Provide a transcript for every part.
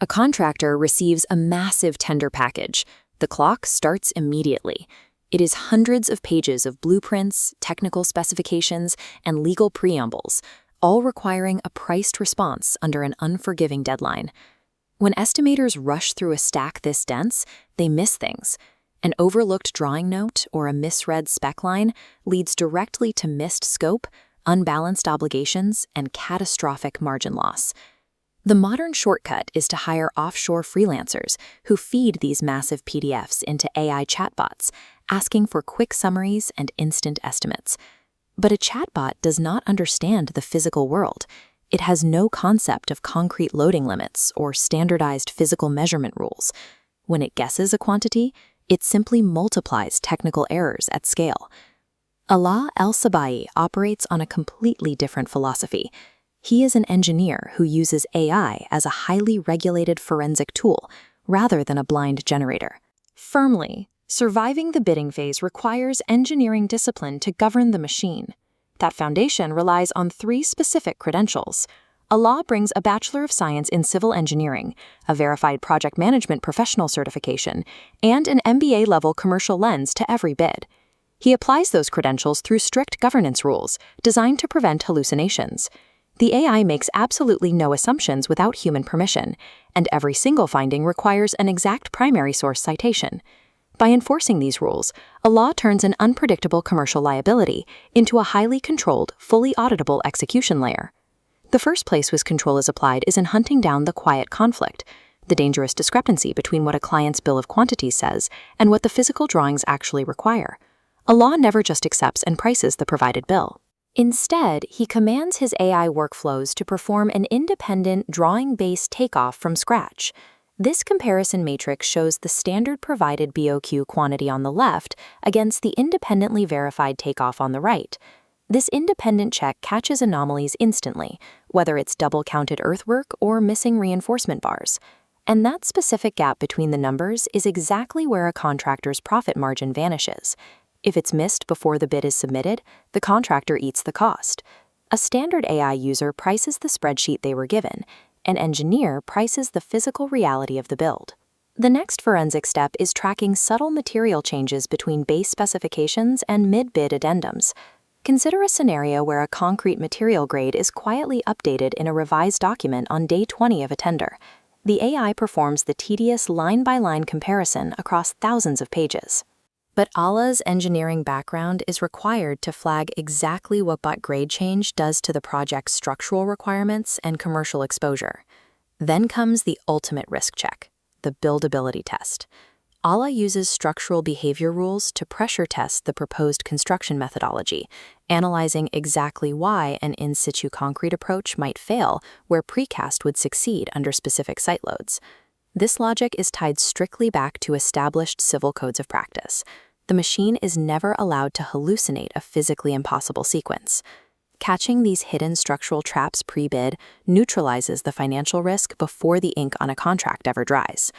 A contractor receives a massive tender package. The clock starts immediately. It is hundreds of pages of blueprints, technical specifications, and legal preambles, all requiring a priced response under an unforgiving deadline. When estimators rush through a stack this dense, they miss things. An overlooked drawing note or a misread spec line leads directly to missed scope, unbalanced obligations, and catastrophic margin loss. The modern shortcut is to hire offshore freelancers who feed these massive PDFs into AI chatbots, asking for quick summaries and instant estimates. But a chatbot does not understand the physical world. It has no concept of concrete loading limits or standardized physical measurement rules. When it guesses a quantity, it simply multiplies technical errors at scale. Alaa Sebaie operates on a completely different philosophy. He is an engineer who uses AI as a highly regulated forensic tool, rather than a blind generator. Firmly, surviving the bidding phase requires engineering discipline to govern the machine. That foundation relies on 3 specific credentials. Alaa brings a Bachelor of Science in Civil Engineering, a verified project management professional certification, and an MBA-level commercial lens to every bid. He applies those credentials through strict governance rules designed to prevent hallucinations. The AI makes absolutely no assumptions without human permission, and every single finding requires an exact primary source citation. By enforcing these rules, Alaa turns an unpredictable commercial liability into a highly controlled, fully auditable execution layer. The first place whose control is applied is in hunting down the quiet conflict, the dangerous discrepancy between what a client's bill of quantities says and what the physical drawings actually require. Alaa never just accepts and prices the provided bill. Instead, he commands his AI workflows to perform an independent drawing-based takeoff from scratch. This comparison matrix shows the standard provided BOQ quantity on the left against the independently verified takeoff on the right. This independent check catches anomalies instantly, whether it's double-counted earthwork or missing reinforcement bars. And that specific gap between the numbers is exactly where a contractor's profit margin vanishes. If it's missed before the bid is submitted, the contractor eats the cost. A standard AI user prices the spreadsheet they were given. An engineer prices the physical reality of the build. The next forensic step is tracking subtle material changes between base specifications and mid-bid addendums. Consider a scenario where a concrete material grade is quietly updated in a revised document on day 20 of a tender. The AI performs the tedious line-by-line comparison across thousands of pages. But Alaa's engineering background is required to flag exactly what that grade change does to the project's structural requirements and commercial exposure. Then comes the ultimate risk check, the buildability test. Alaa uses structural behavior rules to pressure test the proposed construction methodology, analyzing exactly why an in-situ concrete approach might fail where precast would succeed under specific site loads. This logic is tied strictly back to established civil codes of practice. The machine is never allowed to hallucinate a physically impossible sequence. Catching these hidden structural traps pre-bid neutralizes the financial risk before the ink on a contract ever dries.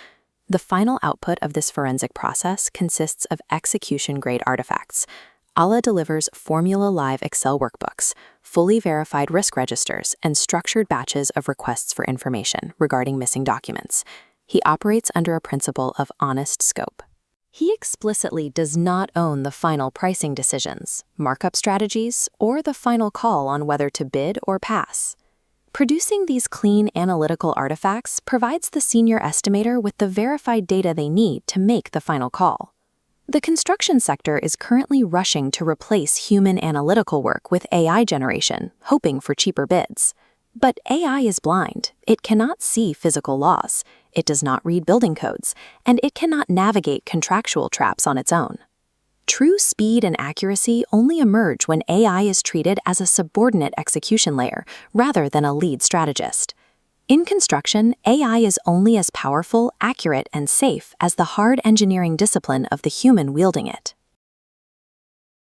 The final output of this forensic process consists of execution-grade artifacts. Alaa delivers formula-live Excel workbooks, fully verified risk registers, and structured batches of requests for information regarding missing documents. He operates under a principle of honest scope. He explicitly does not own the final pricing decisions, markup strategies, or the final call on whether to bid or pass. Producing these clean analytical artifacts provides the senior estimator with the verified data they need to make the final call. The construction sector is currently rushing to replace human analytical work with AI generation, hoping for cheaper bids. But AI is blind. It cannot see physical laws. It does not read building codes, and it cannot navigate contractual traps on its own. True speed and accuracy only emerge when AI is treated as a subordinate execution layer rather than a lead strategist. In construction, AI is only as powerful, accurate, and safe as the hard engineering discipline of the human wielding it.